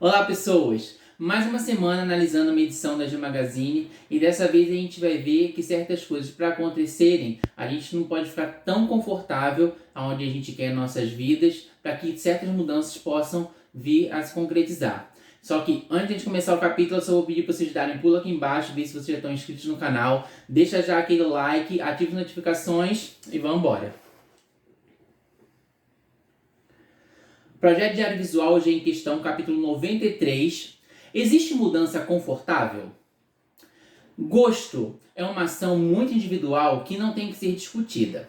Olá pessoas! Mais uma semana analisando uma edição da G Magazine e dessa vez a gente vai ver que certas coisas para acontecerem a gente não pode ficar tão confortável aonde a gente quer nossas vidas para que certas mudanças possam vir a se concretizar. Só que antes de a gente começar o capítulo eu só vou pedir para vocês darem um pulo aqui embaixo, ver se vocês já estão inscritos no canal, deixa já aquele like, ative as notificações e vamos embora! Projeto Diário Visual hoje em questão, capítulo 93. Existe mudança confortável? Gosto é uma ação muito individual que não tem que ser discutida.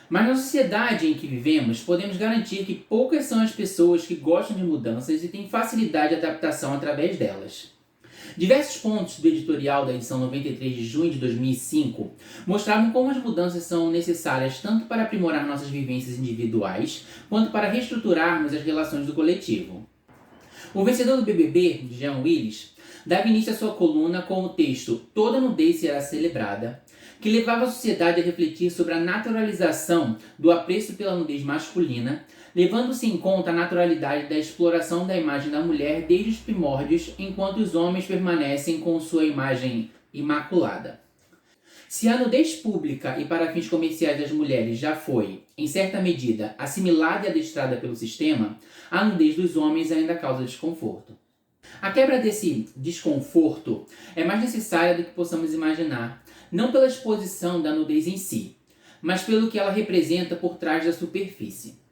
Mas na sociedade em que vivemos, podemos garantir que poucas são as pessoas que gostam de mudanças e têm facilidade de adaptação através delas. Diversos pontos do editorial da edição 93 de junho de 2005 mostravam como as mudanças são necessárias tanto para aprimorar nossas vivências individuais, quanto para reestruturarmos as relações do coletivo. O vencedor do BBB, Jean Willis, dava início à sua coluna com o texto Toda Nudez Será Celebrada, que levava a sociedade a refletir sobre a naturalização do apreço pela nudez masculina, levando-se em conta a naturalidade da exploração da imagem da mulher desde os primórdios, enquanto os homens permanecem com sua imagem imaculada. Se a nudez pública e para fins comerciais das mulheres já foi, em certa medida, assimilada e adestrada pelo sistema, a nudez dos homens ainda causa desconforto. A quebra desse desconforto é mais necessária do que possamos imaginar, não pela exposição da nudez em si, mas pelo que ela representa por trás da superfície.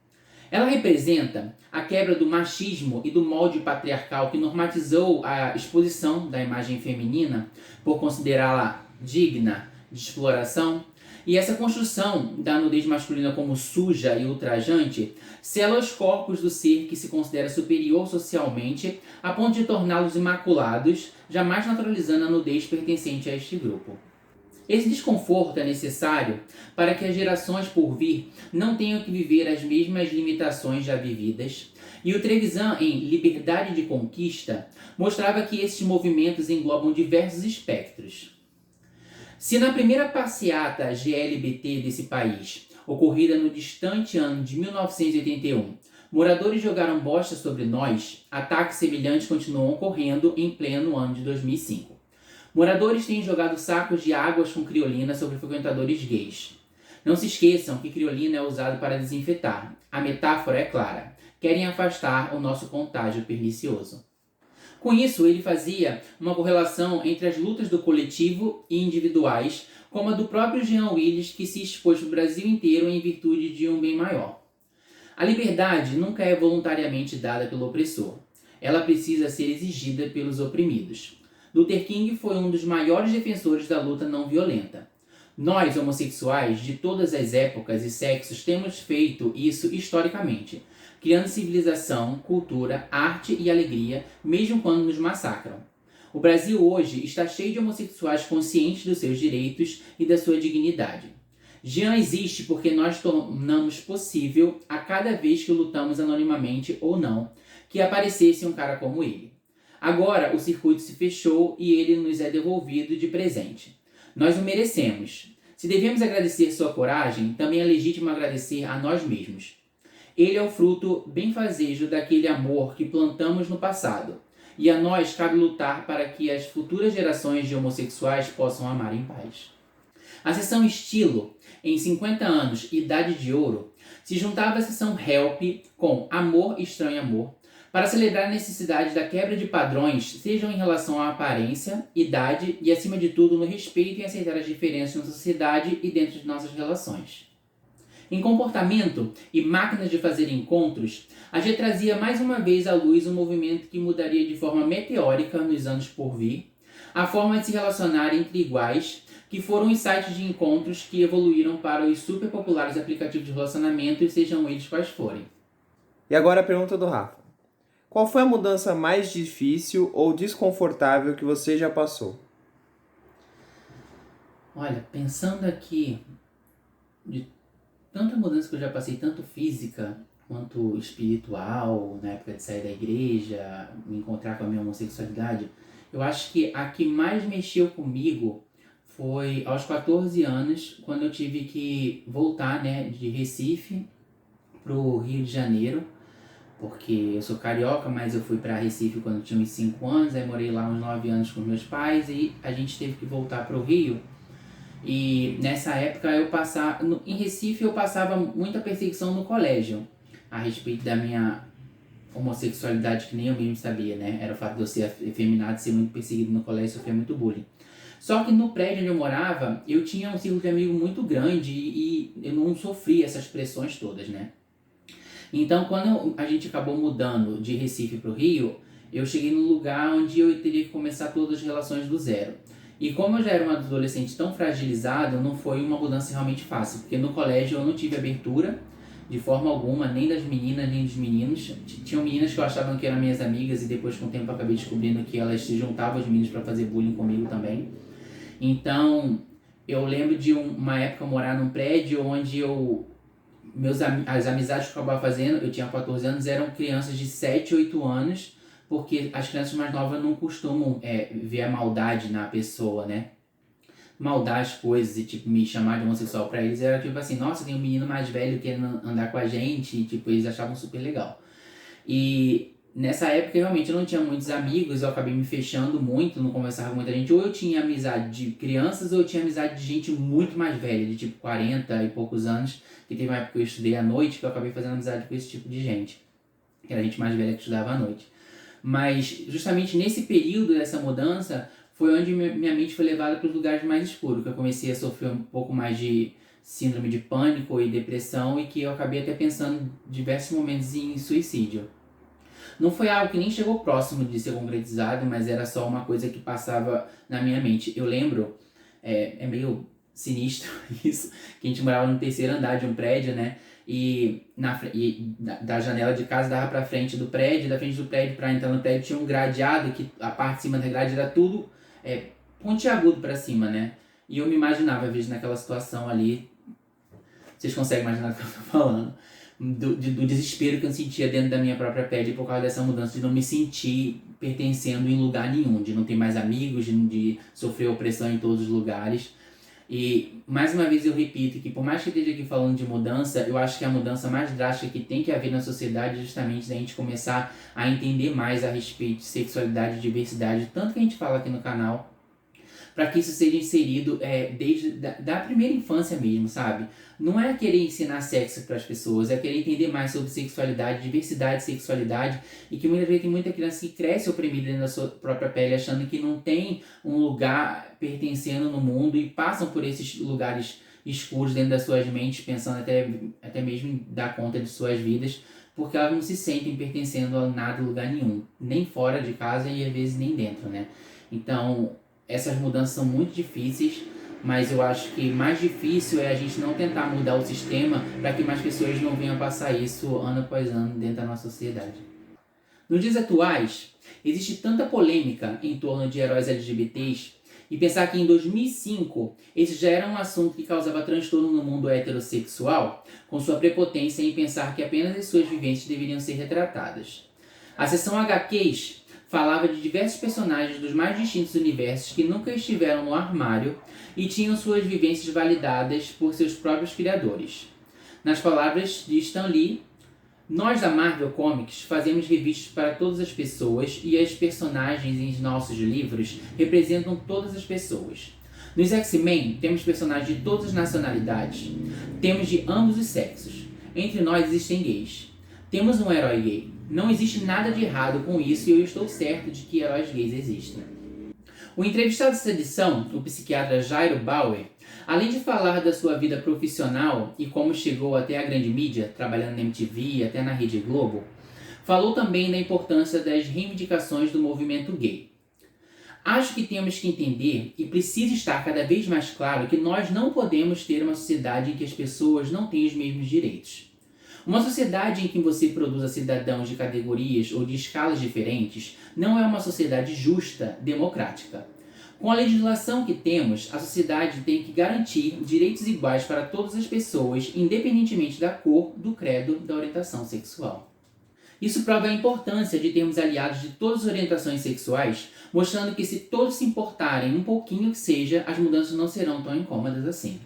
Ela representa a quebra do machismo e do molde patriarcal que normatizou a exposição da imagem feminina por considerá-la digna de exploração, e essa construção da nudez masculina como suja e ultrajante sela os corpos do ser que se considera superior socialmente a ponto de torná-los imaculados, jamais naturalizando a nudez pertencente a este grupo. Esse desconforto é necessário para que as gerações por vir não tenham que viver as mesmas limitações já vividas, e o Trevisan, em Liberdade de Conquista, mostrava que esses movimentos englobam diversos espectros. Se na primeira passeata GLBT desse país, ocorrida no distante ano de 1981, moradores jogaram bosta sobre nós, ataques semelhantes continuam ocorrendo em pleno ano de 2005. Moradores têm jogado sacos de águas com criolina sobre frequentadores gays. Não se esqueçam que criolina é usado para desinfetar. A metáfora é clara. Querem afastar o nosso contágio pernicioso. Com isso, ele fazia uma correlação entre as lutas do coletivo e individuais, como a do próprio Jean Willis, que se expôs para o Brasil inteiro em virtude de um bem maior. A liberdade nunca é voluntariamente dada pelo opressor. Ela precisa ser exigida pelos oprimidos. Luther King foi um dos maiores defensores da luta não violenta. Nós, homossexuais, de todas as épocas e sexos, temos feito isso historicamente, criando civilização, cultura, arte e alegria, mesmo quando nos massacram. O Brasil hoje está cheio de homossexuais conscientes dos seus direitos e da sua dignidade. Jean existe porque nós tornamos possível, a cada vez que lutamos anonimamente ou não, que aparecesse um cara como ele. Agora o circuito se fechou e ele nos é devolvido de presente. Nós o merecemos. Se devemos agradecer sua coragem, também é legítimo agradecer a nós mesmos. Ele é o fruto benfazejo daquele amor que plantamos no passado, e a nós cabe lutar para que as futuras gerações de homossexuais possam amar em paz. A seção Estilo, em 50 anos Idade de Ouro, se juntava à seção Help com Amor Estranho Amor, para celebrar a necessidade da quebra de padrões, sejam em relação à aparência, idade e, acima de tudo, no respeito em aceitar as diferenças na sociedade e dentro de nossas relações. Em Comportamento e Máquinas de Fazer Encontros, a G trazia mais uma vez à luz um movimento que mudaria de forma meteórica nos anos por vir, a forma de se relacionar entre iguais, que foram os sites de encontros que evoluíram para os super populares aplicativos de relacionamento, e sejam eles quais forem. E agora a pergunta do Rafa. Qual foi a mudança mais difícil ou desconfortável que você já passou? Olha, pensando aqui de tanta mudança que eu já passei, tanto física quanto espiritual, na época de sair da igreja, me encontrar com a minha homossexualidade, eu acho que a que mais mexeu comigo foi aos 14 anos, quando eu tive que voltar, de Recife para o Rio de Janeiro, porque eu sou carioca, mas eu fui para Recife quando eu tinha uns 5 anos, aí morei lá uns 9 anos com meus pais e a gente teve que voltar para o Rio. E nessa época em Recife eu passava muita perseguição no colégio a respeito da minha homossexualidade, que nem eu mesmo sabia, né? Era o fato de eu ser efeminado, ser muito perseguido no colégio, sofrer muito bullying. Só que no prédio onde eu morava, eu tinha um círculo de amigos muito grande e eu não sofria essas pressões todas, né? Então, quando a gente acabou mudando de Recife para o Rio, eu cheguei num lugar onde eu teria que começar todas as relações do zero. E como eu já era um adolescente tão fragilizado, não foi uma mudança realmente fácil, porque no colégio eu não tive abertura de forma alguma, nem das meninas, nem dos meninos. Tinham meninas que eu achava que eram minhas amigas e depois com o tempo eu acabei descobrindo que elas se juntavam aos meninos para fazer bullying comigo também. Então, eu lembro de uma época morar num prédio onde as amizades que eu acabava fazendo, eu tinha 14 anos, eram crianças de 7, 8 anos, porque as crianças mais novas não costumam ver a maldade na pessoa, né? Maldar as coisas e, tipo, me chamar de homossexual pra eles era tipo assim, nossa, tem um menino mais velho querendo andar com a gente, e, tipo, eles achavam super legal. E nessa época, realmente, eu não tinha muitos amigos, eu acabei me fechando muito, não conversava com muita gente, ou eu tinha amizade de crianças, ou eu tinha amizade de gente muito mais velha, de tipo 40 e poucos anos, que teve uma época que eu estudei à noite, que eu acabei fazendo amizade com esse tipo de gente, que era gente mais velha que estudava à noite. Mas justamente nesse período dessa mudança foi onde minha mente foi levada para os lugares mais escuros, que eu comecei a sofrer um pouco mais de síndrome de pânico e depressão e que eu acabei até pensando em diversos momentos em suicídio. Não foi algo que nem chegou próximo de ser concretizado, mas era só uma coisa que passava na minha mente. Eu lembro, é meio sinistro isso, que a gente morava no terceiro andar de um prédio, né? E da janela de casa dava pra frente do prédio, da frente do prédio pra entrar no prédio tinha um gradeado, que a parte de cima da grade era tudo pontiagudo pra cima, né? E eu me imaginava, às vezes, naquela situação ali, vocês conseguem imaginar o que eu tô falando, do desespero que eu sentia dentro da minha própria pele por causa dessa mudança, de não me sentir pertencendo em lugar nenhum, de não ter mais amigos, de sofrer opressão em todos os lugares. E mais uma vez eu repito que por mais que eu esteja aqui falando de mudança, eu acho que a mudança mais drástica que tem que haver na sociedade é justamente da gente começar a entender mais a respeito de sexualidade e diversidade, tanto que a gente fala aqui no canal, para que isso seja inserido desde da primeira infância mesmo, sabe? Não é querer ensinar sexo para as pessoas, é querer entender mais sobre sexualidade, diversidade de sexualidade, e que muitas vezes tem muita criança que cresce oprimida dentro da sua própria pele, achando que não tem um lugar pertencendo no mundo e passam por esses lugares escuros dentro das suas mentes, pensando até mesmo em dar conta de suas vidas, porque elas não se sentem pertencendo a nada, lugar nenhum, nem fora de casa e às vezes nem dentro, né? Então, essas mudanças são muito difíceis, mas eu acho que mais difícil é a gente não tentar mudar o sistema para que mais pessoas não venham passar isso ano após ano dentro da nossa sociedade. Nos dias atuais, existe tanta polêmica em torno de heróis LGBTs, e pensar que em 2005 esse já era um assunto que causava transtorno no mundo heterossexual, com sua prepotência em pensar que apenas as suas vivências deveriam ser retratadas. A seção HQs falava de diversos personagens dos mais distintos universos que nunca estiveram no armário e tinham suas vivências validadas por seus próprios criadores. Nas palavras de Stan Lee, nós da Marvel Comics fazemos revistas para todas as pessoas e as personagens em nossos livros representam todas as pessoas. Nos X-Men temos personagens de todas as nacionalidades, temos de ambos os sexos. Entre nós existem gays. Temos um herói gay. Não existe nada de errado com isso e eu estou certo de que heróis gays existem. O entrevistado dessa edição, o psiquiatra Jairo Bauer, além de falar da sua vida profissional e como chegou até a grande mídia, trabalhando na MTV e até na Rede Globo, falou também da importância das reivindicações do movimento gay. Acho que temos que entender e precisa estar cada vez mais claro que nós não podemos ter uma sociedade em que as pessoas não têm os mesmos direitos. Uma sociedade em que você produza cidadãos de categorias ou de escalas diferentes não é uma sociedade justa, democrática. Com a legislação que temos, a sociedade tem que garantir direitos iguais para todas as pessoas, independentemente da cor, do credo, da orientação sexual. Isso prova a importância de termos aliados de todas as orientações sexuais, mostrando que se todos se importarem um pouquinho que seja, as mudanças não serão tão incômodas assim.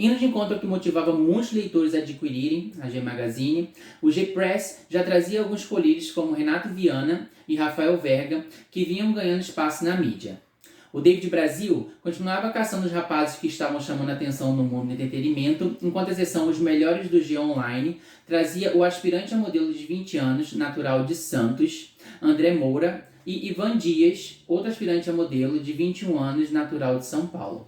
Indo de encontro ao que motivava muitos leitores a adquirirem a G Magazine, o G-Press já trazia alguns colírios como Renato Viana e Rafael Verga, que vinham ganhando espaço na mídia. O David Brasil continuava caçando os rapazes que estavam chamando a atenção no mundo do entretenimento, enquanto a seção Os Melhores do G Online trazia o aspirante a modelo de 20 anos, natural de Santos, André Moura, e Ivan Dias, outro aspirante a modelo de 21 anos, natural de São Paulo.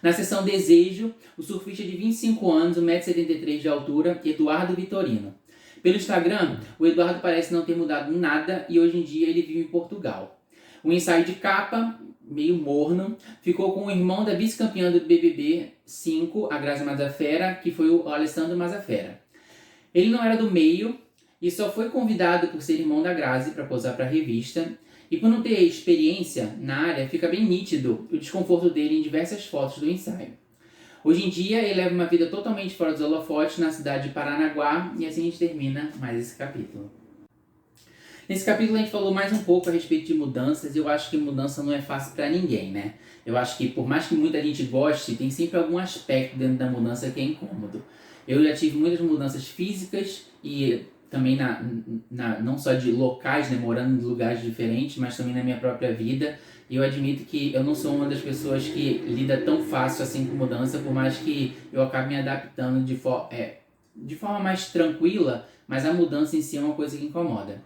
Na seção Desejo, o surfista de 25 anos, 1,73 m de altura, Eduardo Vitorino. Pelo Instagram, o Eduardo parece não ter mudado nada e hoje em dia ele vive em Portugal. O ensaio de capa, meio morno, ficou com o irmão da vice-campeã do BBB 5, a Grazi Massafera, que foi o Alessandro Massafera. Ele não era do meio e só foi convidado por ser irmão da Grazi para posar para a revista. E por não ter experiência na área, fica bem nítido o desconforto dele em diversas fotos do ensaio. Hoje em dia, ele leva uma vida totalmente fora dos holofotes na cidade de Paranaguá, e assim a gente termina mais esse capítulo. Nesse capítulo a gente falou mais um pouco a respeito de mudanças, e eu acho que mudança não é fácil para ninguém, né? Eu acho que por mais que muita gente goste, tem sempre algum aspecto dentro da mudança que é incômodo. Eu já tive muitas mudanças físicas e também não só de locais, né, morando em lugares diferentes, mas também na minha própria vida. E eu admito que eu não sou uma das pessoas que lida tão fácil assim com mudança, por mais que eu acabe me adaptando de forma mais tranquila, mas a mudança em si é uma coisa que incomoda.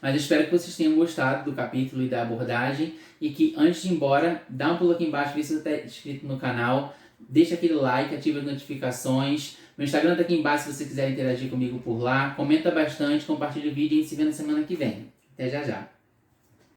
Mas eu espero que vocês tenham gostado do capítulo e da abordagem, e que antes de ir embora, dá um pulo aqui embaixo, vê se você está inscrito no canal, deixa aquele like, ativa as notificações. Meu Instagram está aqui embaixo se você quiser interagir comigo por lá. Comenta bastante, compartilha o vídeo e a gente se vê na semana que vem. Até já já!